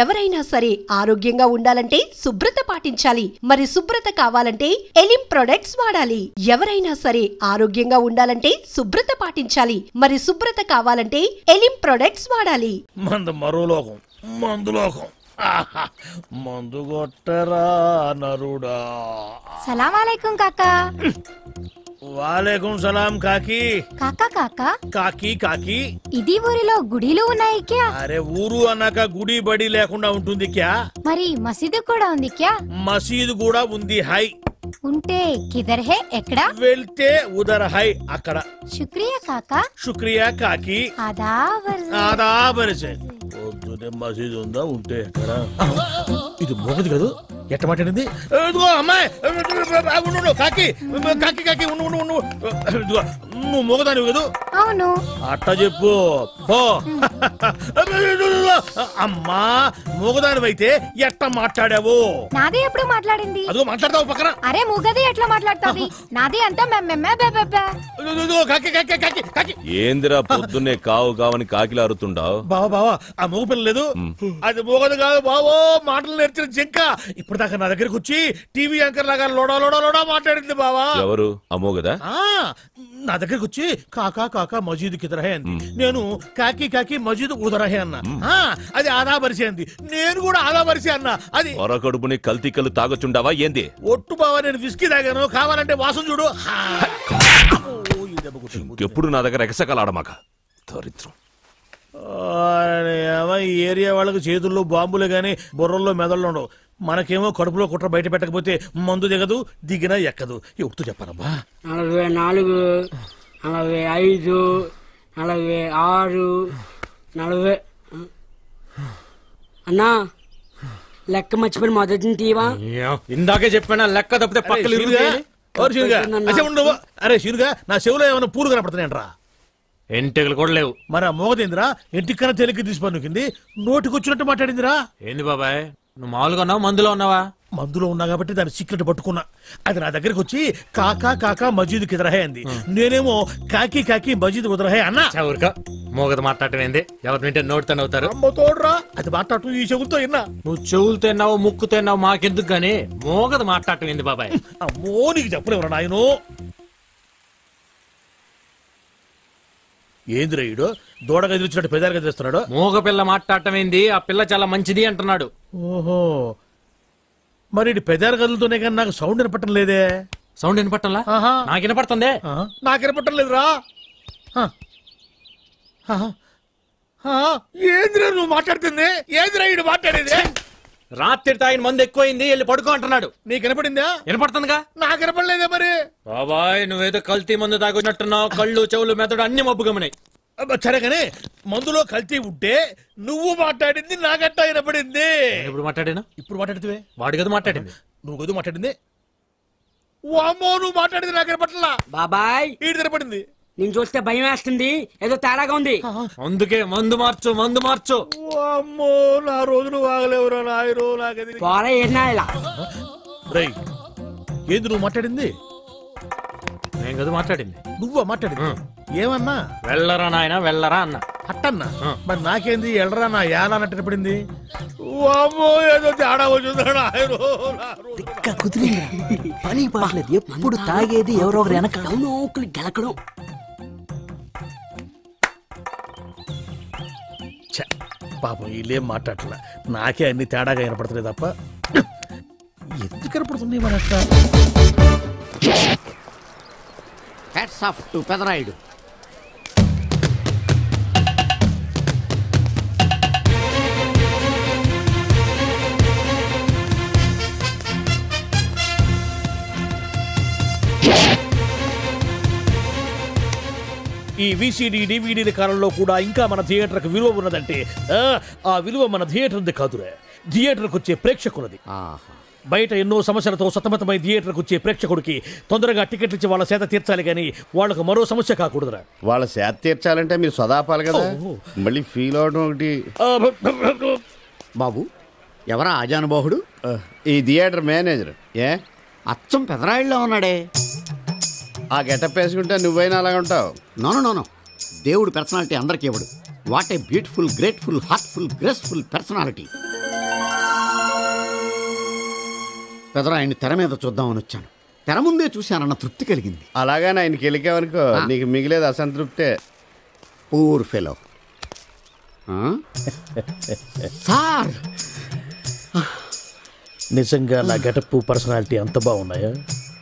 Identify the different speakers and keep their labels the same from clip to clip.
Speaker 1: ఎవరైనా సరే ఆరోగ్యంగా ఉండాలంటే శుభ్రత పాటించాలి. మరి శుభ్రత కావాలంటే ఎలిం ప్రొడక్ట్స్ వాడాలి. ఎవరైనా సరే ఆరోగ్యంగా ఉండాలంటే శుభ్రత పాటించాలి. మరి శుభ్రత కావాలంటే ఎలిం ప్రొడక్ట్స్ వాడాలి.
Speaker 2: మరోలోకం మందులోకం మందు కొట్టరా నరుడా.
Speaker 3: సలాం అలైకుం కాకా.
Speaker 2: వాలేకుం సలాం కాకి.
Speaker 3: కాకా కాకా
Speaker 2: కాకి కాకి
Speaker 3: ఇది ఊరిలో గుడిలు ఉన్నాయి క్యా?
Speaker 2: అరే ఊరు అన్నాక గుడి బడి లేకుండా ఉంటుంది క్యా?
Speaker 3: మరి మసీదు కూడా ఉంది క్యా?
Speaker 2: మసీదు కూడా ఉంది హై.
Speaker 3: ఉంటే కిదర్ హే ఎక్కడ?
Speaker 2: వెళ్తే ఉదర్ హై అక్కడ.
Speaker 3: శుక్రియా కాకా.
Speaker 2: శుక్రియా కాకి. ఆదాబరిసే. పొద్దునే మసీదు ఉందా ఉంటే ఎక్కడ? ఇది మోగదు కదా ఎట్ట మాట్లాడింది? అమ్మాయి కాకి కాకి కాకి నువ్వు మోగదానివి కదా?
Speaker 3: అవును.
Speaker 2: అట్ట చెప్పు. అమ్మా మోగదానివైతే ఎట్ట మాట్లాడావు?
Speaker 3: నాది ఎప్పుడు మాట్లాడింది?
Speaker 2: అదిగో మాట్లాడతావు పక్కన.
Speaker 3: అరే మూగది ఎట్లా మాట్లాడుతుంది? నాది అంతా
Speaker 4: ఏందిరా పొద్దున్నే కావు కావని కాకిలా అరుతుండావు?
Speaker 2: బావా బావా ఆ మోగ పిల్ల లేదు, అది మోగదు కాదు బావో. మాటలు నేర్చిన జింక ఇప్పుడు దాకా నా దగ్గరకు వచ్చి టీవీ యాంకర్ లాగా లోడా లోడా లోడా మాట్లాడింది బావా.
Speaker 4: ఎవరు అమోగదా?
Speaker 2: నా దగ్గరకు వచ్చి కాకా కాకా మజీదు కిదరహే అంది. నేను కాకి కాకి మజీదు ఉదరహే అన్నా. అది ఆదా పరిచే అంది. నేను కూడా ఆదా పరిచే అన్నా. అది
Speaker 4: కడుపుని కల్తీ కళ్ళు తాగొచ్చుండావా ఏంది?
Speaker 2: ఒట్టు బావా నేను విస్కీ తాగాను, కావాలంటే వాసన చూడు.
Speaker 4: ఎప్పుడు నా దగ్గర ఎగసకలాడమాక దరిద్రం.
Speaker 2: ఏరియా వాళ్ళకి చేతుల్లో బాంబులే గాని బుర్రల్లో మెదళ్ళు ఉండవు. మనకేమో కడుపులో కుట్ర బయట పెట్టకపోతే మందు దిగదు, దిగినా ఎక్కదు. ఎప్పుడు చెప్పారమ్మా?
Speaker 5: 44, 45, 46, 40. అన్నా లెక్క మర్చిపోయిన మొదటి తీవా?
Speaker 6: ఇందాకే చెప్పానా లెక్క తప్పితే పక్కలు.
Speaker 2: అరే శీనుగా నా చెవులో ఏమైనా పూలు కనపడుతున్నాయంట్రా?
Speaker 6: ఎంటికలు కూడా లేవు.
Speaker 2: మరి ఆ మోగదేందిరా ఎంటికన్నా తేలిక తీసి పనుకుంది, నోటికి వచ్చినట్టు మాట్లాడిందిరా.
Speaker 6: ఏంది బాబాయ్ నువ్వు మామూలుగా ఉన్నావు మందులో ఉన్నావా?
Speaker 2: మందులో ఉన్నా కాబట్టి దాని సీక్రెట్ పట్టుకున్నా. అది నా దగ్గరకు వచ్చి కాకా కాకా మజీదు కిదరహే అంది. నేనేమో కాకి కాకి మజీదు ఉదరహే అన్నా.
Speaker 6: ఊరిక మోగదు మాట్లాడటం ఏంది? ఎవరు వింటే నోటితో అవుతారు.
Speaker 2: తోడ్రా అది మాట్లాడటం ఈ చెవులతో విన్నా.
Speaker 6: నువ్వు చెవులతో ఎన్నావు ముక్కుతో ఎన్నావు మాకెందుకు గానీ మోగదు మాట్లాడటం ఏంది బాబాయ్?
Speaker 2: అమ్మో నీకు చెప్పలేవరా నాయను. ఏంది రైడు దూడగా ఎదురుచ్చినట్టు పెదారుగా ఎదురుస్తున్నాడు?
Speaker 6: మోగ పిల్ల మాట్లాడటం ఏంది? ఆ పిల్ల చాలా మంచిది అంటున్నాడు.
Speaker 2: ఓహో మరి పెదారు గదులతోనే కానీ నాకు సౌండ్ వినపట్టం లేదే.
Speaker 6: సౌండ్ వినపట్టంలా? నాకు వినపడుతుంది.
Speaker 2: నాకు వినపట్టం లేదురా. ఏందిరా నువ్వు మాట్లాడుతుంది? ఏందిరా ఈడు మాట్లాడేది?
Speaker 6: రాత్రి తాగిన మందు ఎక్కువైంది వెళ్ళి పడుకో అంటున్నాడు.
Speaker 2: నీకు వినపడిందా?
Speaker 6: వినపడుతుందిగా.
Speaker 2: నాకు వినపడలేదే మరి.
Speaker 6: బాబాయ్ నువ్వేదో కల్తీ మందు తాగొచ్చినట్టున్నావు. కళ్ళు చెవులు మెదడు అన్ని మబ్బు గమనాయి.
Speaker 2: సరే కానీ మందులో కల్తీ ఉంటే నువ్వు మాట్లాడింది నాకట్టా వినపడింది.
Speaker 6: ఇప్పుడు మాట్లాడినా?
Speaker 2: ఇప్పుడు మాట్లాడితే
Speaker 6: వాడి గదు మాట్లాడింది.
Speaker 2: నువ్వు గదు మాట్లాడింది. వామ్మో నువ్వు మాట్లాడింది నాకు వినపట్లా.
Speaker 5: బాబాయ్
Speaker 2: ఈడు వినపడింది.
Speaker 5: నేను చూస్తే భయం వేస్తుంది, ఏదో తేడాగా ఉంది.
Speaker 6: అందుకే మందు మార్చు మందు మార్చు.
Speaker 2: అమ్మో నా రోజులు వాగలేవురా నాయరు. నాకది
Speaker 5: పోరా ఏనాయలా.
Speaker 2: రై ఏంది నువ్వు మాట్లాడింది?
Speaker 6: నేను కదా మాట్లాడింది.
Speaker 2: నువ్వా మాట్లాడింది? ఏమన్నా?
Speaker 6: వెళ్ళరా నాయన వెళ్ళరా అన్న.
Speaker 2: అట్టన్నా మరి నాకేంది ఎల్లరా నా యాలా అన్నట్టు పడింది. వామ్మో ఏదో తేడా వచ్చిందా
Speaker 7: పని పాడలేదు. ఎప్పుడు తాగేది ఎవరో ఒకరు వెనకడం గెలకడం.
Speaker 2: పాపం వీళ్ళేం మాట్లాడట్లా. నాకే అన్ని తేడాగా వినపడుతున్నాయి తప్ప ఎందుకు కనపడుతుంది మన
Speaker 7: హ్యాట్స్ ఆఫ్ టు పెదరాయుడు.
Speaker 2: ఈ విసిడి డివిడీల కాలంలో కూడా ఇంకా మన థియేటర్కి విలువ ఉన్నదంటే ఆ విలువ మన థియేటర్ది కాదురా, థియేటర్కి వచ్చే ప్రేక్షకులది. బయట ఎన్నో సమస్యలతో సతమతమై థియేటర్కి వచ్చే ప్రేక్షకుడికి తొందరగా టికెట్లు ఇచ్చి వాళ్ళ సేత తీర్చాలి కానీ వాళ్ళకు మరో సమస్య కాకూడదురా.
Speaker 8: వాళ్ళ సేత తీర్చాలంటే మీరు సదాపాలి కదా, మళ్ళీ ఫీల్ అవడం ఒకటి.
Speaker 7: బాబు ఎవరా ఆజానుబాహుడు?
Speaker 8: ఈ థియేటర్ మేనేజర్. ఏ
Speaker 7: అచ్చం పెదరాయిల్లో ఉన్నాడే.
Speaker 8: ఆ గెటప్ వేసుకుంటే నువ్వైనా అలాగ ఉంటావు.
Speaker 7: నో దేవుడు పర్సనాలిటీ అందరికీ ఇవ్వడు. What a beautiful grateful heartful graceful personality.
Speaker 9: పెదరాయన్ని తెర మీద చూద్దామని వచ్చాను. తెర ముందే చూశానన్న తృప్తి కలిగింది.
Speaker 8: అలాగని ఆయనకి వెళ్ళికావనుకో నీకు మిగిలేదు అసంతృప్తే.
Speaker 9: Poor fellow. సార్
Speaker 2: నిజంగా నా గెటప్ పర్సనాలిటీ అంత బాగున్నాయా?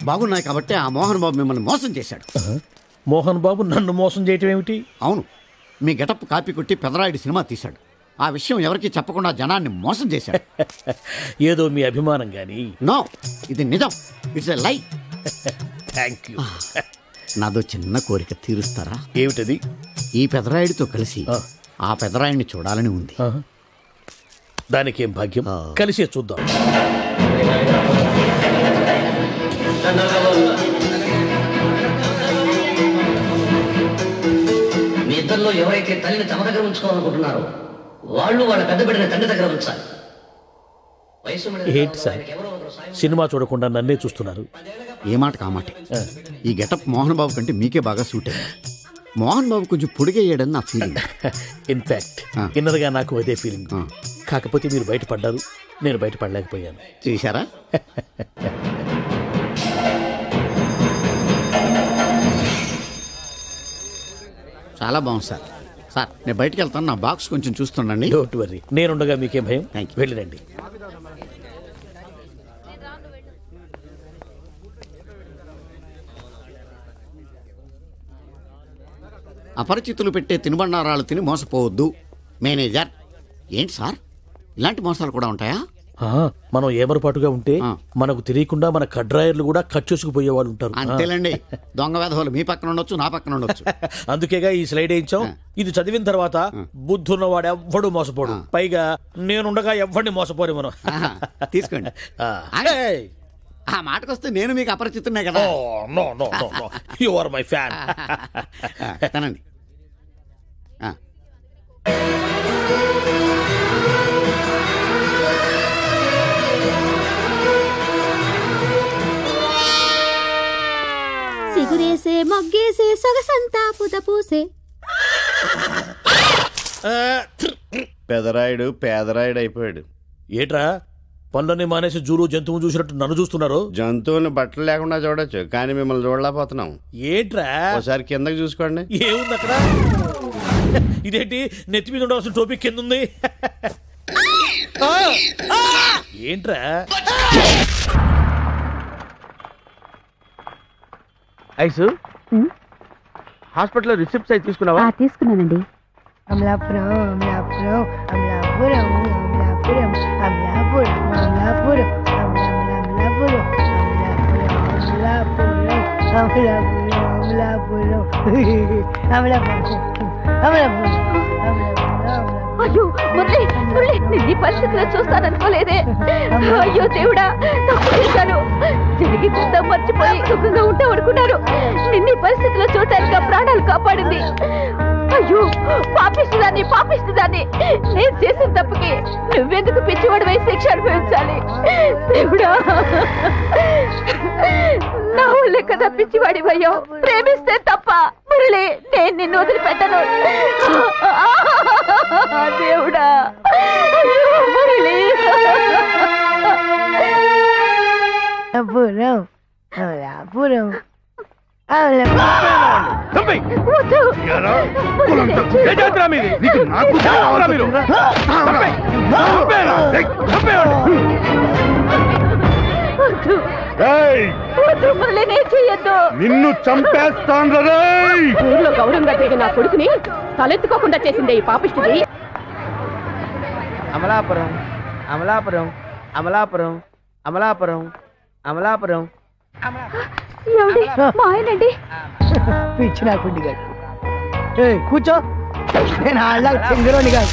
Speaker 9: బాగున్నాయి కాబట్టి ఆ మోహన్ బాబు మిమ్మల్ని మోసం చేశాడు.
Speaker 2: మోహన్ బాబు నన్ను మోసం చేయటం ఏమిటి?
Speaker 9: అవును, మీ గెటప్ కాపీ కొట్టి పెదరాయుడు సినిమా తీశాడు. ఆ విషయం ఎవరికి చెప్పకుండా జనాన్ని మోసం చేశాడు.
Speaker 2: ఏదో మీ అభిమానం గాని.
Speaker 9: నో, ఇది నిజం. ఇట్స్ ఎ లై.
Speaker 2: Thank you.
Speaker 9: నాదో చిన్న కోరిక తీరుస్తారా?
Speaker 2: ఏమిటది?
Speaker 9: ఈ పెదరాయుడితో కలిసి ఆ పెదరాయుడిని చూడాలని ఉంది.
Speaker 2: దానికేం భాగ్యం, కలిసే చూద్దాం.
Speaker 10: మీ ఇద్దరిలో ఎవరైతే తల్లిని తమ దగ్గర ఉంచుకోవాలనుకుంటున్నారో వాళ్ళు వాళ్ళ పెద్ద బిడ్డని తండ్రి దగ్గర ఉంచాలి.
Speaker 2: ఏంటి సార్, సినిమా చూడకుండా నన్నే చూస్తున్నారు?
Speaker 9: ఏ మాట కామాటే. ఈ గెటప్ మోహన్ బాబు కంటే మీకే బాగా సూట్ అయ్యింది. మోహన్ బాబు కొంచెం పొడిగయ్యాడని నా ఫీలింగ్.
Speaker 2: ఇన్ఫాక్ట్ ఇన్నర్గా నాకు అదే ఫీలింగ్. కాకపోతే మీరు బయటపడ్డారు, నేను బయటపడలేకపోయాను.
Speaker 9: చూశారా? చాలా బాగుంది సార్. సార్ నేను బయటికి వెళ్తాను, నా బాక్స్ కొంచెం చూస్తుండండి.
Speaker 2: డోంట్ వరీ, నేనుండగా మీకేం భయం. వెళ్ళిరండి.
Speaker 9: అపరిచితులు పెట్టే తినుబండారాలు తిని మోసపోవద్దు. మేనేజర్. ఏంటి సార్, ఇలాంటి మోసాలు కూడా ఉంటాయా?
Speaker 2: మనం ఏమరపాటుగా ఉంటే మనకు తెలియకుండా మన కడ్రాయర్లు కూడా కట్ చేసుకుపోయే వాళ్ళు ఉంటారు.
Speaker 9: అంతేలేండి, దొంగ వేధవులు మీ పక్కన ఉండొచ్చు, నా పక్కన ఉండొచ్చు.
Speaker 2: అందుకేగా ఈ స్లైడ్ వేయించాం. ఇది చదివిన తర్వాత బుద్ధున్నవాడు ఎవ్వడు మోసపోడు. పైగా నేనుండగా ఎవ్వడిని మోసపోరు మనం.
Speaker 9: తీసుకోండి. ఆ మాటకొస్తే నేను మీకు అపరిచితున్నే కదా.
Speaker 2: No no no, you are my fan.
Speaker 9: తనండి.
Speaker 11: సిగురేసే మొగ్గేసే సొగసంతా పుత పూసే.
Speaker 8: పెదరాయుడు పేదరాయుడు అయిపోయాడు.
Speaker 2: ఏట్రా పనులన్నీ మానేసి జూలు జంతువు చూసినట్టు నన్ను చూస్తున్నారు?
Speaker 8: జంతువుని బట్టలు లేకుండా చూడొచ్చు, కానీ మిమ్మల్ని చూడలేకపోతున్నాం.
Speaker 2: ఏంట్రా?
Speaker 8: ఒకసారి కిందకి చూసుకోండి.
Speaker 2: ఏముంది అక్కడ? ఇదేంటి నెత్తి మీద ఉండవలసిన టోపీ కింద ఉంది? ఏంట్రా?
Speaker 12: ఐసు, హాస్పిటల్లో రిసిప్ట్స్ అయి తీసుకున్నావా?
Speaker 11: తీసుకున్నానండి.
Speaker 13: అమలాపురం అమలాపురం అమలాపురం అమలాపురం అమలాపురం అమలాపురం అమలాపురం అమలాపురం అమలాపురం అమలాపురం.
Speaker 11: అయ్యో మురళి, మురళి, నిన్ను పరిస్థితిలో చూస్తాననుకోలేదే. అయ్యో దేవుడా, తప్పు చేశాను. జరిగిందంతా మర్చిపోయి సుఖంగా ఉంటాం అనుకున్నారు. నిన్ను పరిస్థితిలో చూడటానికి ప్రాణాలు కాపాడింది. అయ్యో పాపిస్తుందాన్ని, పాపిస్తుందాన్ని. నేను చేసిన తప్పుకి నువ్వెందుకు పిచ్చివాడివై శిక్ష అనుభవించాలి? దేవుడా, నా వల్లే కదా పిచ్చివాడివయ్యో. ప్రేమిస్తే తప్ప మురళి, నేను నిన్ను వదిలిపెట్టను. దేవుడా, మురళి.
Speaker 13: అమలాపురం అమలాపురం
Speaker 14: నిన్ను చంపేస్తాను.
Speaker 11: ఊర్లో గౌరవంగా తిరిగి నా కొడుకుని తలెత్తుకోకుండా చేసిందే ఈ పాపిష్టిది.
Speaker 12: అమలాపురం అమలాపురం అమలాపురం అమలాపురం అమలాపురం.
Speaker 11: మా ఆయనండి.
Speaker 13: పిచ్చి నాకుండి గారు. కూర్చో, నేను వాళ్ళ చింగరోని కాదు.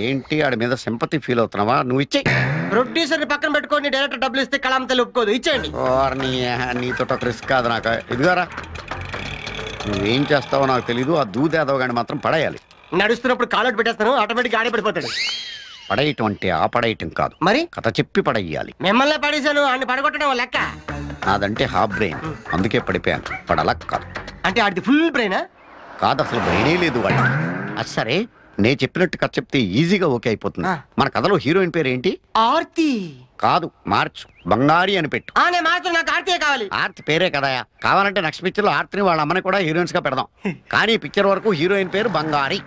Speaker 9: ఏంటి ఆడి మీద సింపతి ఫీల్ అవుతున్నావా? నువ్వు ఇచ్చే
Speaker 15: ప్రొడ్యూసర్ పక్కన పెట్టుకొని డైరెక్టర్ డబ్బులు ఇస్తే కళాంతలు ఒప్పుకోదు. ఇచ్చేయండి.
Speaker 9: నీతో ఒక రిస్క్ కాదు నాకు. ఇదిగారా, నువ్వేం చేస్తావో నాకు తెలీదు. ఆ దూదేదో గాని మాత్రం పడేయాలి.
Speaker 15: నడుస్తున్నప్పుడు కాలౌట్ పెట్టేస్తాను, ఆటోమేటిక్ ఆడే పడిపోతాడు.
Speaker 9: పడేయటం అంటే ఆ పడేయటం కాదు,
Speaker 15: మరి
Speaker 9: కథ చెప్పి పడేయాలి.
Speaker 15: మిమ్మల్ని పడేసాను, అన్ని పడగొట్టడం లెక్క.
Speaker 9: నాదంటే హాఫ్ బ్రెయిన్, అందుకే పడిపోయాను. పడలక్ కాదు.
Speaker 15: అంటే ఆడిది ఫుల్ బ్రెయినా?
Speaker 9: కాదు, అసలు బ్రెయినే లేదు వాడికి. అది సరే, నేను చెప్పినట్టు కథ చెప్తే ఈజీగా ఓకే అయిపోతుంది. మన కథలో హీరోయిన్ పేరు ఏంటి?
Speaker 15: ఆర్తి.
Speaker 9: కాదు, మార్చు, బంగారి అని పెట్టు.
Speaker 15: నేను మార్చు, నాకు ఆర్తి కావాలి.
Speaker 9: ఆర్తి పేరే కదా, కావాలంటే నెక్స్ట్ పిక్చర్ లో ఆర్తిని వాళ్ళ అమ్మని కూడా హీరోయిన్స్ గా పెడదాం. కానీ పిక్చర్ వరకు హీరోయిన్ పేరు బంగారి.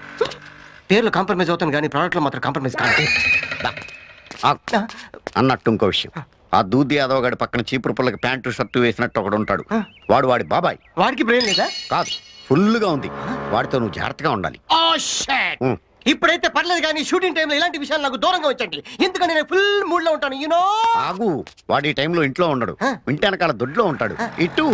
Speaker 15: పేర్లు కాంప్రమైజ్ అవుతాను కానీ ప్రోడక్ట్ లో మాత్రం కాంప్రమైజ్ కాదు.
Speaker 9: అన్నట్టు ఇంకో విషయం, ఆ దూది యాదవ్ గడి పక్కన చీపురు పుల్లకి ప్యాంటు షర్టు వేసినట్టు ఒకడు ఉంటాడు. వాడు వాడి బాబాయ్.
Speaker 15: వాడికి బ్రెయిన్ లేదా?
Speaker 9: కాదు, ఫుల్ గా ఉంది. వాడితో నువ్వు జాగ్రత్తగా ఉండాలి.
Speaker 15: ఇప్పుడైతే పర్లేదు కానీ షూటింగ్ టైంలో ఇలాంటి విషయాలు నాకు దూరంగా వచ్చండి. ఎందుకంటే నేను ఫుల్ మూడ్ లో ఉంటాను. యూనో.
Speaker 9: ఆగు, వాడి టైంలో ఇంట్లో ఉండడు, ఇంటి వెనకాల దొడ్లో ఉంటాడు. ఇటు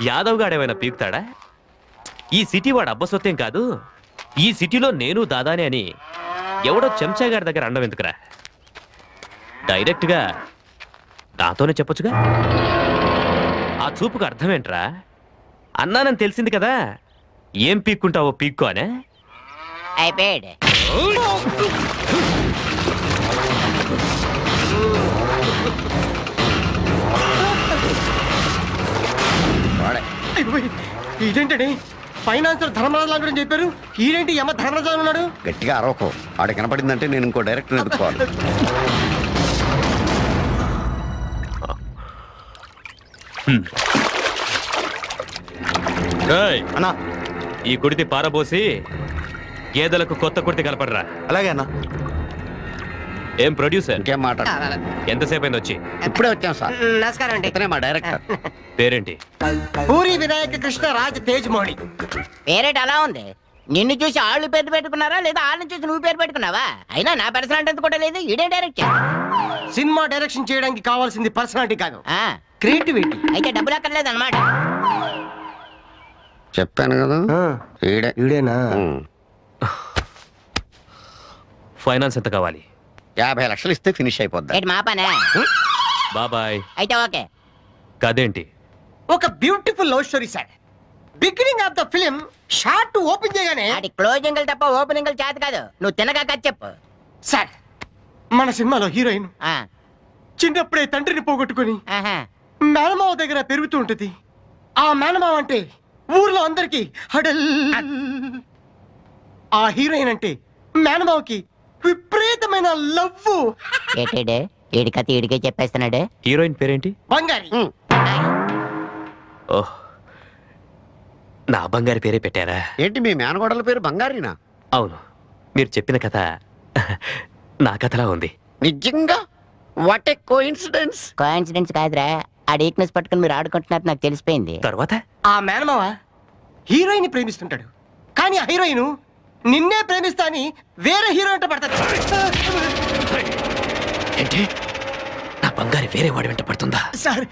Speaker 16: యాదవ్ గాడేమైనా పీకుతాడా? ఈ సిటీ వాడు అబ్బసొత్తేం కాదు. ఈ సిటీలో నేను దాదానే అని ఎవడో చెంచా గారి దగ్గర అండం ఎందుకురా? డైరెక్ట్ గా నాతోనే చెప్పొచ్చుగా. ఆ చూపుకు అర్థమేంట్రా? అన్నానని తెలిసింది కదా, ఏం పీక్కుంటావో పీక్కో అనే.
Speaker 17: అయిపోయాడు.
Speaker 15: ఇదేంటండి, ఫైనాన్సర్ ధర్మరాజు గురించి చెప్పారు, ఈడేంటి యమ ధర్మరాజు ఉన్నాడు?
Speaker 9: గట్టిగా అరవకో, ఆడికి కనపడిందంటే నేను ఇంకో డైరెక్టర్ ఎదుర్కోవాలి.
Speaker 16: అన్నా, ఈ కుడితి పారబోసి గేదెలకు కొత్త కుడితి కలపడరా.
Speaker 9: అలాగే అన్న.
Speaker 16: ఏం ప్రొడ్యూసర్,
Speaker 9: ఇంకేం మాట?
Speaker 16: ఎంతసేపు అయింది వచ్చి?
Speaker 9: ఇప్పుడే వచ్చాం సార్.
Speaker 15: నమస్కారం అండి.
Speaker 9: ఇతనే మా డైరెక్టర్.
Speaker 16: పేరేంటి?
Speaker 15: పూరి వినాయక కృష్ణ రాజ్ తేజ్ మౌళి.
Speaker 17: పేరేంటి అలా ఉంది? నిన్ను చూసి ఆళ్ళు పేరు పెట్టుకున్నారా లేదా వాళ్ళని చూసి నువ్వు పేరు పెట్టుకున్నావా? అయినా నా పర్సనాలిటీ కూడా లేదు, ఇదే డైరెక్ట్.
Speaker 15: సినిమా డైరెక్షన్ చేయడానికి కావాల్సింది పర్సనాలిటీ కాదు, క్రియేటివిటీ.
Speaker 17: అయితే డబ్బులు అక్కర్లేదు అన్నమాట.
Speaker 9: చెప్పాను కదా,
Speaker 15: ఈడేనా?
Speaker 16: ఫైనాన్స్ ఎంత కావాలి?
Speaker 9: 50 లక్షలు ఇస్తే ఫినిష్ అయిపోద్ది.
Speaker 17: మా పనే.
Speaker 16: బాబాయ్.
Speaker 17: అయితే ఓకే.
Speaker 16: కదేంటి?
Speaker 15: ఒక beautiful love story sir. Beginning of the film short open చేయగానే
Speaker 17: అది క్లోజింగ్ తప్ప ఓపెనింగ్ చేత కాదు. నువ్వు తినగా కథ చెప్పు
Speaker 15: సార్. మన సినిమాలో హీరోయిన్ చిన్నప్పుడే తండ్రిని పోగొట్టుకుని మేనమావ దగ్గర పెరుగుతూ ఉంటుంది. ఆ మేనమావ అంటే ఊర్లో అందరికి హడల్. ఆ హీరోయిన్ అంటే మేనమావకి విపరీత విపరీతమైన లవ్.
Speaker 17: ఏటేడే ఏడి కథ ఏడికే చెప్పేస్తున్నాడు.
Speaker 16: హీరోయిన్ పేరేంటి?
Speaker 15: బంగారి.
Speaker 16: ఓహ్, నా బంగారి పేరే పెట్టారా?
Speaker 9: ఏంటి మీ మేనగోడల పేరు బంగారినా?
Speaker 16: అవును, మీరు చెప్పిన కథ నా కథలా ఉంది.
Speaker 9: నిజంగా? What a coincidence.
Speaker 17: కోఇన్సిడెన్స్ కాదురా, ఆ వీక్నెస్ పట్టుకుని మీరు ఆడుకుంటున్నారు నాకు తెలిసిపోయింది.
Speaker 16: తర్వాత
Speaker 15: ఆ మేనమావ హీరోయిన్ ప్రేమిస్తుంటాడు, కానీ ఆ హీరోయిన్ నిన్నే ప్రేమిస్తా అని వేరే హీరోయిన్ పడతాడు.
Speaker 16: ఏంటి, నా బంగారి వేరే వాడి వెంట పడుతుందా?
Speaker 15: సార్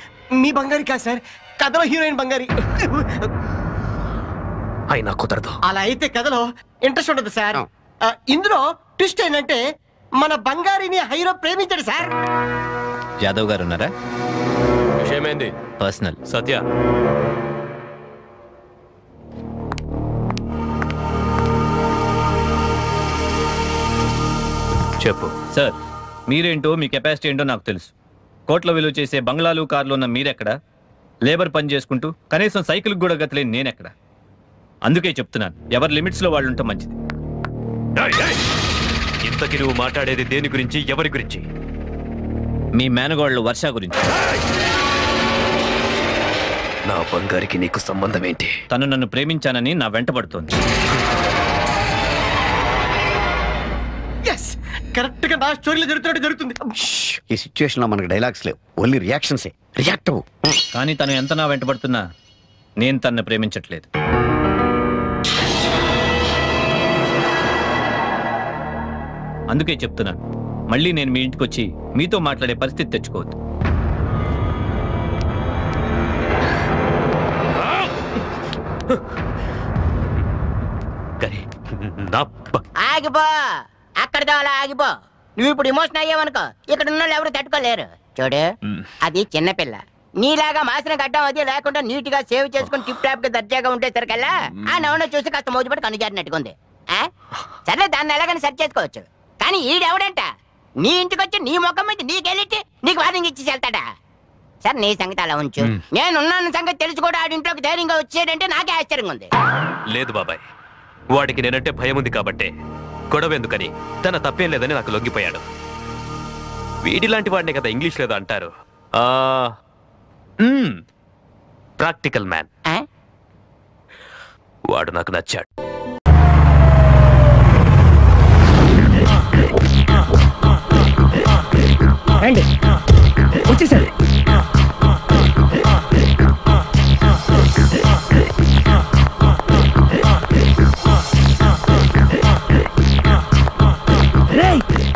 Speaker 15: మీ బంగారి కాదు సార్, కథలో హీరోయిన్ బంగారి.
Speaker 16: అయినా కుదరదు.
Speaker 15: అలా అయితే కథలో ఇంట్రెస్ట్ ఉండదు సార్. ఇందులో ట్విస్ట్ ఏంటంటే మన బంగారిని హీరో ప్రేమించాడు సార్.
Speaker 18: యాదవ్ గారు ఉన్నారా?
Speaker 16: విషయమేంది?
Speaker 18: పర్సనల్.
Speaker 16: సత్య, చెప్పు.
Speaker 18: సార్, మీరేంటో మీ కెపాసిటీ ఏంటో నాకు తెలుసు. కోట్ల విలువ చేసే బంగ్లాలు కార్లు ఉన్న మీరెక్కడ? లేబర్ పని చేసుకుంటూ కనీసం సైకిల్కి కూడా గతలేని నేనెక్కడ? అందుకే చెప్తున్నాను, ఎవరి లిమిట్స్లో వాళ్ళు ఉంటే మంచిది.
Speaker 16: ఇంతకి నువ్వు మాట్లాడేది దేని గురించి, ఎవరి గురించి?
Speaker 18: మీ మేనగోళ్ళు వర్ష గురించి.
Speaker 16: నా బంగారికి నీకు సంబంధం ఏంటి?
Speaker 18: తను నన్ను ప్రేమించానని నా వెంటబడుతోంది.
Speaker 15: కరెక్ట్ గా నా స్టోరీలో జరుగుతున్నట్టు జరుగుతుంది.
Speaker 9: ఈ సిచ్యువేషన్ లో మనకి డైలాగ్స్ లేవు, ఓన్లీ రియాక్షన్సే. రియాక్ట్ అవ్వు.
Speaker 18: కానీ తను ఎంత నా వెంటబడుతున్నా నేను తనని ప్రేమించట్లేదు. అందుకే చెప్తున్నాను, మళ్ళీ నేను మీ ఇంటికి వచ్చి మీతో మాట్లాడే పరిస్థితి తెచ్చుకోవద్దు.
Speaker 17: ఆగిపో, అక్కడితో అలా ఆగిపో. నువ్వు ఇప్పుడు ఎమోషన్ అయ్యావనుకో, ఇక్కడ ఉన్న వాళ్ళు ఎవరు తట్టుకోలేరు. చూడు, అది చిన్నపిల్ల. నీలాగా మాసిన గడ్డం అది లేకుండా నీట్ గా సేవ్ చేసుకుని టిప్ టాప్ గా దర్జాగా ఉంటే సరికల్లా ఆ నవ్వున చూసి కాస్త మోజుపడి కనుజారినట్టుకుంది. సరే, దాన్ని ఎలాగని సెట్ చేసుకోవచ్చు. కానీ ఈడెవడంట నీ ఇంటికి వచ్చి నీ ముఖం మీద నీకెళ్ళి నీకు వార్నింగ్ ఇచ్చి వెళ్తాడా? సార్, నీ సంగతి అలా ఉంచు. నేనున్న సంగతి తెలిసి కూడా ఆడింట్లోకి ధైర్యంగా వచ్చేటంటే నాకే ఆశ్చర్యంగా ఉంది.
Speaker 16: లేదు బాబాయ్, వాడికి నేనంటే భయం ఉంది కాబట్టే గొడవ ఎందుకని తన తప్పేం లేదని నాకు లొంగిపోయాడు. వీడిలాంటి వాడినే కదా ఇంగ్లీష్ లేదో అంటారు, ప్రాక్టికల్ మ్యాన్. వాడు నాకు నచ్చాడు.
Speaker 13: వచ్చేసారు.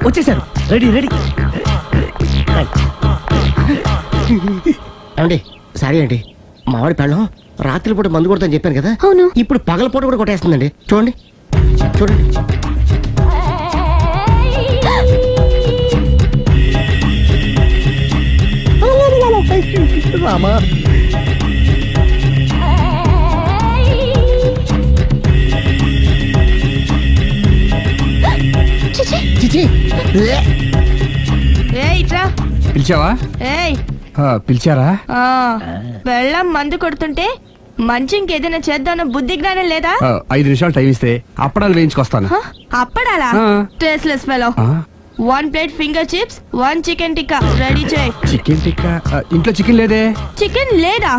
Speaker 13: వచ్చేసారు. Ready ready.
Speaker 19: అండి సారీ అండి, మామిడి పెళ్ళం రాత్రిపూట మందు కొడతాను చెప్పాను కదా. అవును, ఇప్పుడు పగలపూట కూడా కొట్టేస్తుందండి. చూడండి చూడండి. రామా,
Speaker 20: పిలిచావా? పిలిచారా?
Speaker 21: వెళ్ళం మందు కొడుతుంటే మంచి ఇంకేదైనా చేద్దామన్న బుద్ధి జ్ఞానం లేదా?
Speaker 20: 5 నిమిషాలు టైం ఇస్తే అప్పడాలు వేయించుకొస్తాను.
Speaker 21: అప్పడాలా? Tasteless fellow. 1 plate finger chips, 1 chicken tikka ready చేయి.
Speaker 20: చికెన్ టిక్కా? ఇంట్లో చికెన్ లేదే.
Speaker 21: చికెన్ లేదా?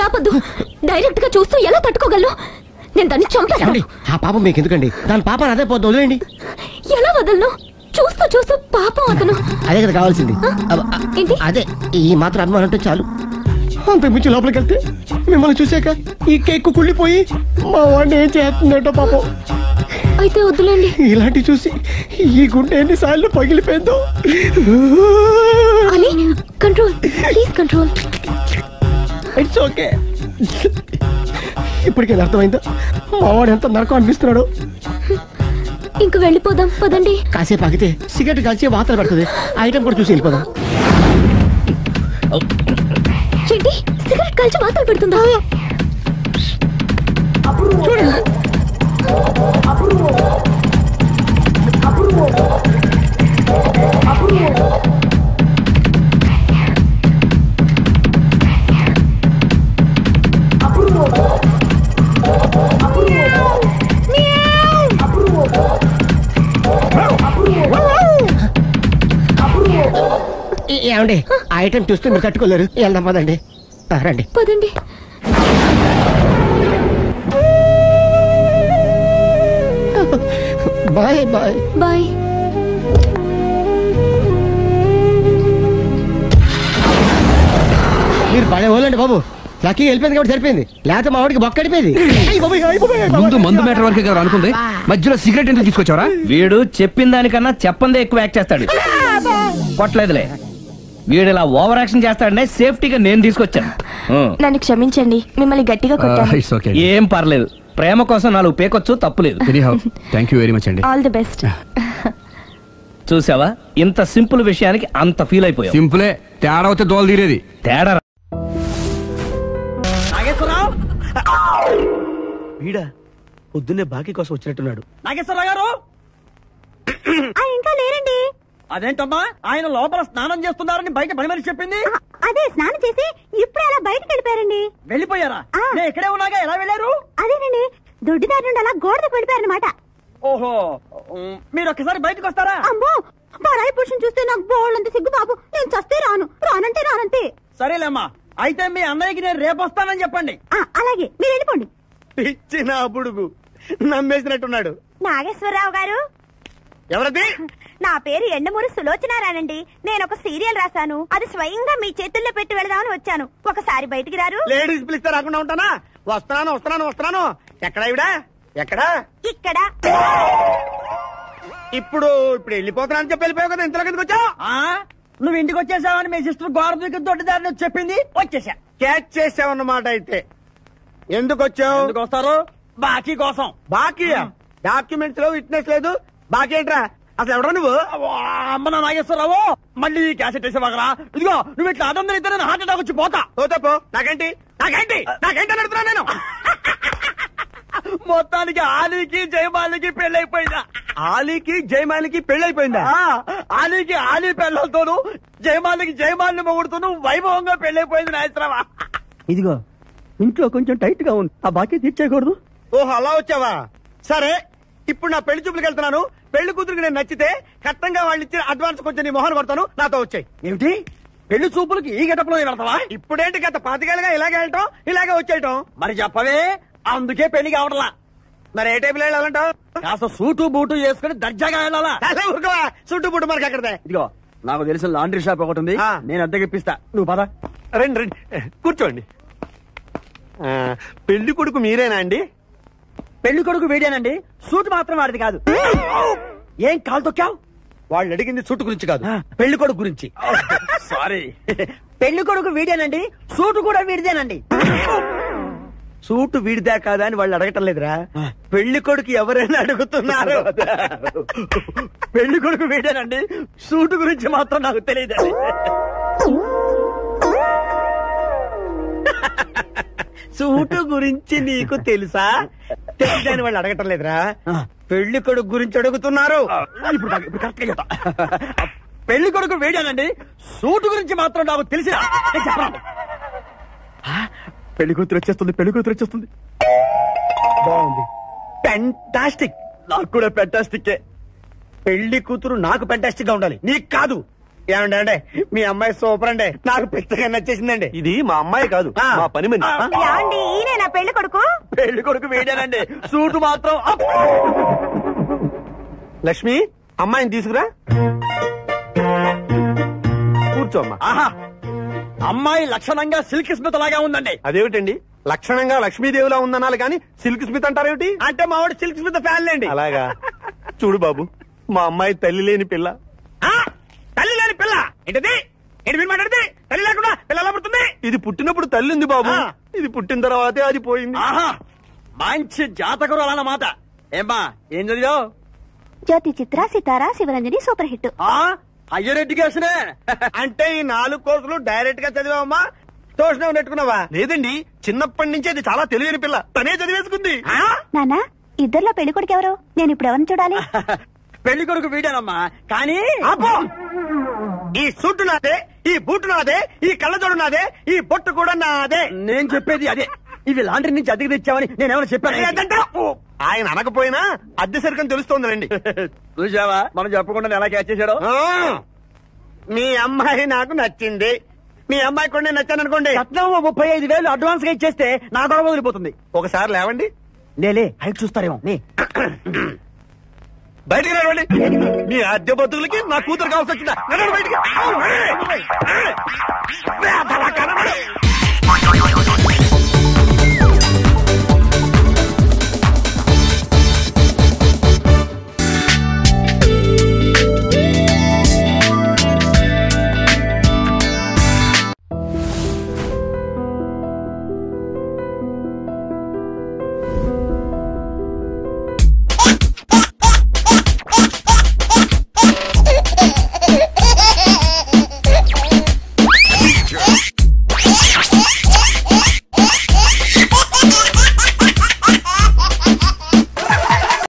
Speaker 11: నాపొద్దు, డైరెక్ట్ గా చూస్తూ ఎలా తట్టుకోగలను? నేను దాన్ని చంపేస్తాను.
Speaker 19: ఆ పాపం మీకు ఎందుకండి? దాని పాపం అదే పోతుంది, వదిలేండి.
Speaker 11: ఎలా వదలను? చూస్తూ చూస్తూ పాపం అతను.
Speaker 19: అదే కదా కావాల్సింది. అదే, ఈ మాత్రం అభిమానం అంటే చాలు. అంత మించి లోపలికి వెళ్తే మిమ్మల్ని చూసాక ఈ కేక్ కుళ్ళిపోయి మా వాడిని ఏం చేస్తుందంటో పాపం.
Speaker 11: అయితే వద్దులేండి.
Speaker 19: ఇలాంటి చూసి ఈ గుండె ఎన్నిసార్లు పగిలిపోయిందో.
Speaker 11: Control please, control.
Speaker 19: It's okay. ఇప్పటికే అర్థమైందా మా వాడు ఎంత నరకం అనిపిస్తున్నాడు?
Speaker 11: ఇంక వెళ్ళిపోదాం పదండి.
Speaker 19: కాసేపు ఆగితే సిగరెట్ కాల్చి వాతలు పడుతుంది. ఐటమ్ కూడా చూసి వెళ్ళిపోదాం.
Speaker 11: ఏంటి, సిగరెట్ కాల్చి వాతలు పెడుతుందా?
Speaker 19: ఏమండి ఆ ఐటమ్ చూస్తే మీరు తట్టుకోలేరు. వెళ్దాం పదండి. రండి
Speaker 21: పదండి.
Speaker 19: Bye bye
Speaker 21: bye.
Speaker 19: మీరు పడే వాళ్ళండి బాబు. లక్కీ వెళ్ళిపోయింది కాబట్టి సరిపోయింది, లేకపోతే మా వాడికి బొక్క అడిపోయింది.
Speaker 20: ముందు మందు మ్యాటర్ వరకే కదా అనుకుంది, మధ్యలో సిగరెట్ ఎందుకు తీసుకొచ్చావరా?
Speaker 13: వీడు చెప్పిన దానికన్నా చెప్పందే ఎక్కువ యాక్ట్ చేస్తాడు. కొట్టలేదులే, వీడు ఇలా ఓవర్ యాక్షన్ చేస్తాడనే సేఫ్టీగా నేను తీసుకొచ్చాను.
Speaker 21: నన్ను క్షమించండి, మిమ్మల్ని గట్టిగా కొట్టాను.
Speaker 13: ఏం పర్లేదు, ప్రేమ కోసం 4 పేకొచ్చు, తప్పులేదు.
Speaker 20: థ్యాంక్ యూ వెరీ మచ్ అండి.
Speaker 21: All the best.
Speaker 13: చూసావా, ఇంత సింపుల్ విషయానికి అంత ఫీల్ అయిపోయావు.
Speaker 20: సింపులే, తేడా అవుతే దోలు తీరేది.
Speaker 13: తేడా
Speaker 12: వీడా పొద్దున్నే బాకీ కోసం వచ్చినట్టున్నాడు.
Speaker 1: నాగేశ్వరరావు గారు
Speaker 11: ఇంకా లేరండి.
Speaker 1: అదేంటమ్మా, ఆయన లోపల స్నానం చేస్తున్నారని బయట పని మనిషి చెప్పింది.
Speaker 11: అదే స్నానం చేసి ఇప్పుడు అలా బయటకు వెళ్ళిపోయారండి.
Speaker 1: వెళ్ళిపోయారా? నేను ఇక్కడే ఉన్నాగా, ఎలా వెళ్ళారు?
Speaker 11: అదేనండి, దొడ్డిదారి నుండి అలా గోడకు వెళ్ళిపోయారనమాట.
Speaker 1: ఓహో, మీరు ఒక్కసారి బయటకు వస్తారా?
Speaker 11: అమ్మో, పరాయి పురుషుని చూస్తే నాకు బోళ్ళంత సిగ్గు బాబు. నేను చస్తే రానంటే రానంతే.
Speaker 1: సరేలేమ్మా, అయితే మీ అన్నయ్యకి నేను రేపు వస్తానని చెప్పండి.
Speaker 11: అలాగే, మీరు వెళ్ళిపోండి.
Speaker 12: ఇచ్చిన బుడుగు నమ్మేసినట్టున్నాడు.
Speaker 11: నాగేశ్వరరావు గారు,
Speaker 12: ఎవరది?
Speaker 11: నా పేరు ఎండమూరి సులోచనారానండి. నేను ఒక సీరియల్ రాశాను, అది స్వయంగా మీ చేతుల్లో పెట్టి వెళదామని వచ్చాను. ఒకసారి బయటికి రారు?
Speaker 12: లేడీస్ పిలిస్తే రాకుండా ఉంటానా? వస్తున్నాను. ఎక్కడా ఇవిడా? ఎక్కడా?
Speaker 11: ఇక్కడ.
Speaker 12: ఇప్పుడు వెళ్ళిపోతున్నాను చెప్పి వెళ్ళిపోయావు కదా, ఇంతలో కిందకి వచ్చావు.
Speaker 1: నువ్వు ఇంటికి వచ్చేసావని మీ సిస్టర్ గోడ దూకి దొడ్డిదారిని చెప్పింది, వచ్చేసా.
Speaker 12: క్యాచ్ చేసావన్నమాట. అయితే ఎందుకు వచ్చావు?
Speaker 1: ఎందుకు వస్తారు? బాకీ కోసం.
Speaker 12: బాకీయా? డాక్యుమెంట్స్ లో విట్నెస్ లేదు, బాకీ ఏంట్రా? అసలు ఎవడా నువ్వు?
Speaker 1: అమ్మ నాగేశ్వరరావు, మళ్ళీ క్యాసెట్ వేసేవాగరా? ఇదిగో, నువ్వు ఇట్లా అదందరూ ఇద్దరు హార్ట్ అటాక్ వచ్చి పోతా.
Speaker 12: పో. నాకేంటి నడుతున్నా నేను.
Speaker 1: మొత్తానికి ఆలీకి జయమాలికి పెళ్ళైపోయిందా?
Speaker 12: ఆలీకి జయమాలికి పెళ్ళైపోయిందా?
Speaker 1: ఆలీకి ఆలీ పెళ్ళతోను, జయమాలికి జయమాలిని మొగుడుతూను వైభవంగా పెళ్ళైపోయింది నాగేశ్వరరావా.
Speaker 12: ఇదిగో, ఇంట్లో కొంచెం టైట్ గా ఉంది, ఆ బాకీ తీర్చేయకూడదు. ఓహో, అలా వచ్చావా? సరే, ఇప్పుడు నా పెళ్లి చూపులకు వెళ్తున్నాను. పెళ్లి కూతురికి నేను నచ్చితే కట్టంగా వాళ్ళు ఇచ్చిన అడ్వాన్స్ కొంచెం నీ మొహన్ కొడతాను, నాతో వచ్చాయి.
Speaker 1: ఏమిటి, పెళ్లి చూపులకి ఈ గెటప్లో వెళ్తావా?
Speaker 12: ఇప్పుడేంటి, గత 25 ఏళ్ళుగా ఇలాగే వెళ్ళటం, ఇలాగే వచ్చేయటం.
Speaker 1: మరి చెప్పవే, అందుకే పెళ్లి కావడలా.
Speaker 12: మరి ఏ టైపులో వెళ్ళాలంటావు?
Speaker 1: కాస్త సూటు బూటు వేసుకుని దర్జాగా వెళ్ళాలా?
Speaker 12: సూటు బూటు మనకి ఎక్కడదే.
Speaker 1: ఇదిగో, నాకు తెలిసిన లాండ్రీ షాప్ ఒకటి ఉంది, నేను అద్దెకి ఇప్పిస్తా, నువ్వు పద.
Speaker 12: రండి కూర్చోండి. పెళ్లి కొడుకు మీరేనా అండి?
Speaker 1: పెళ్లి కొడుకు వీడేనండి, సూట్ మాత్రం వాడిది కాదు. ఏం కాలు తొక్కావు?
Speaker 12: వాళ్ళు అడిగింది సూటు గురించి కాదు,
Speaker 1: పెళ్లి కొడుకు గురించి. సారీ, పెళ్లి కొడుకు వీడేనండి, సూటు కూడా వీడిదేనండి.
Speaker 12: సూటు వీడిదా కాదా అని వాళ్ళు అడగటం లేదురా, పెళ్లి కొడుకు ఎవరైనా అడుగుతున్నారు.
Speaker 1: పెళ్లి కొడుకు వీడేనండి, సూటు గురించి మాత్రం నాకు తెలియదు.
Speaker 12: సూటు గురించి నీకు తెలుసా? తెలియదని వాళ్ళు అడగటం లేదురా, పెళ్లి కొడుకు గురించి అడుగుతున్నారు.
Speaker 1: ఇప్పుడు కరెక్ట్ గా చెప్తా. పెళ్లి కొడుకు వీడేనండి, సూటు గురించి మాత్రం నాకు తెలిసిన చెప్పండి.
Speaker 12: పెళ్లి కూతురు వచ్చేస్తుంది. బాగుంది, ఫెంటాస్టిక్. నాకు కూడా ఫెంటాస్టిక్. పెళ్లి కూతురు నాకు ఫెంటాస్టిక్ గా ఉండాలి, నీకు కాదు. ఏమంటే మీ అమ్మాయి సూపర్ అండి, నాకు పెద్దగా నచ్చేసిందండి. ఇది మా అమ్మాయి కాదు, మా పని మనిషి.
Speaker 11: ఈయన నా పెళ్లి కొడుకు.
Speaker 1: పెళ్లి కొడుకు వీడేనండి, సూటు మాత్రం.
Speaker 12: లక్ష్మి, అమ్మాయిని తీసుకురా, కూర్చోమ్మా.
Speaker 1: ఆహా, అమ్మాయి లక్షణంగా సిల్క్ స్మిత్ లాగా ఉందండి.
Speaker 12: అదేమిటండి, లక్షణంగా లక్ష్మీదేవిలా ఉందనాలి కానీ సిల్క్ స్మిత్ అంటారేమిటి?
Speaker 1: అంటే మా వాడు సిల్క్ స్మిత్ ఫ్యాన్ లేండి.
Speaker 12: అలాగా? చూడు బాబు, మా అమ్మాయి తల్లి లేని పిల్ల.
Speaker 1: తల్లి లేని పిల్ల ఏంటది? ఏంటి మీరు మాట్లాడితే? తల్లి లేకుండా పిల్ల ఎలా పుడుతుంది?
Speaker 12: ఇది పుట్టినప్పుడు తల్లి ఉంది బాబు, ఇది పుట్టిన తర్వాతే అది పోయింది.
Speaker 1: ఆహా, మంచి జాతకురు అన్నమాట. ఏమ్మా, ఏం చదివావు?
Speaker 11: జ్యోతి చిత్ర, సితారా, శివరంజని సూపర్ హిట్.
Speaker 1: హయ్యర్ ఎడ్యుకేషనే
Speaker 12: అంటే ఈ 4 కోర్సులు డైరెక్ట్ గా చదివావమ్మా? ట్యూషన్ నెట్టుకున్నావా? లేదండి, చిన్నప్పటి నుంచి అది చాలా తెలియని పిల్ల, తనే చదివేసుకుంది.
Speaker 11: నానా, ఇద్దర్లో పెళ్లి కొడుకు ఎవరు? నేను ఇప్పుడు ఎవరిని చూడాలి?
Speaker 1: పెళ్లి కొడుకు వీడానమ్మా, కానీ
Speaker 12: ఈ సూటు నాదే, ఈ బూటు నాదే, ఈ కళ్ళజోడు నాదే, ఈ బొట్టు కూడా నాదే.
Speaker 1: నేను చెప్పేది అదే. ఇవి లాండ్రీ నుంచి అద్దెకి తెచ్చావని నేనేమైనా చెప్పాను?
Speaker 12: ఆయన అనకపోయినా అద్దె సరికని తెలుస్తోందండి.
Speaker 1: చూసావా, మనం చెప్పకుండా ఎలా క్యాచ్ చేశాడో.
Speaker 12: మీ అమ్మాయి నాకు నచ్చింది. మీ అమ్మాయి కూడా నేను నచ్చాను అనుకోండి,
Speaker 1: 35,000 అడ్వాన్స్ గా ఇచ్చేస్తే నా గొడవ వదిలిపోతుంది.
Speaker 12: ఒకసారి లేవండి.
Speaker 1: లేలే హైట్ చూస్తారేమో.
Speaker 12: బయటికి రావండి. మీ అద్దె బతుకులకి నా కూతురు కావాల్సి వచ్చిందా? బయటికి